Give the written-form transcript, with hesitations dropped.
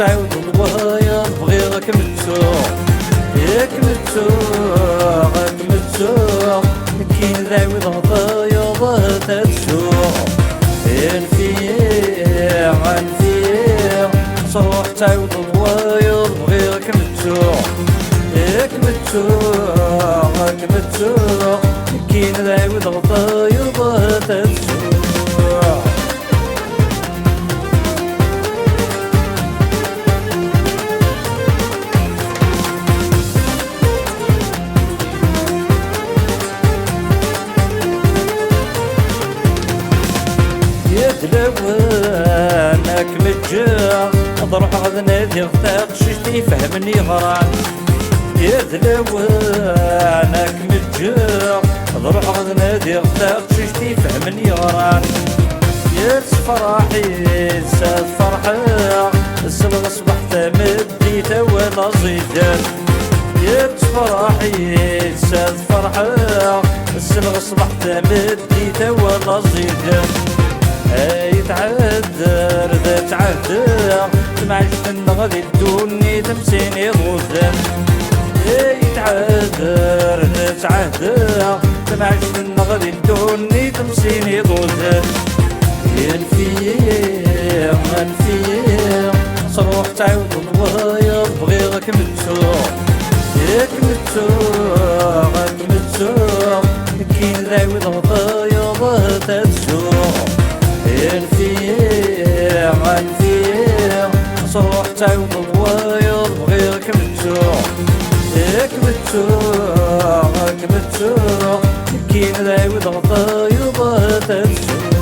تعاود الوهايا بغيغك متسوق ياك متسوق متسوق كي نعاود هضايا ضه تتسوق انفيع انفيع صروح تعاود الوهايا بغيغك متسوق ياك متسوق متسوق كي نعاود هضايا ضه تتسوق يدلوانك متجا ضروح غد نادي غتاق شتي فهمني غران يدلوانك متجا ضروح غد نادي غتاق شتي فهمني غران يرس فرحي ساد فرحي السلغ صبحت مديت ولا زيدان يرس فرحي ساد فرحي السلغ صبحت مديت ولا زيدان يتعذر ذا تعذر تمعجت غادي تدوني تمسيني غدام يتعذر ذا تعذر تمعجت غادي تدوني تمسيني غدام ينفيع منفيع صروح تعاود الوهايا بغيغك متسوق ياك متسوق متسوق كي نعاود هضايا ضه تتسوق انفيع انفيع صروح تعاود الوهايا بغيرك متسوق ياك متسوق متسوق كي نعاود هضايا ضه تتسوق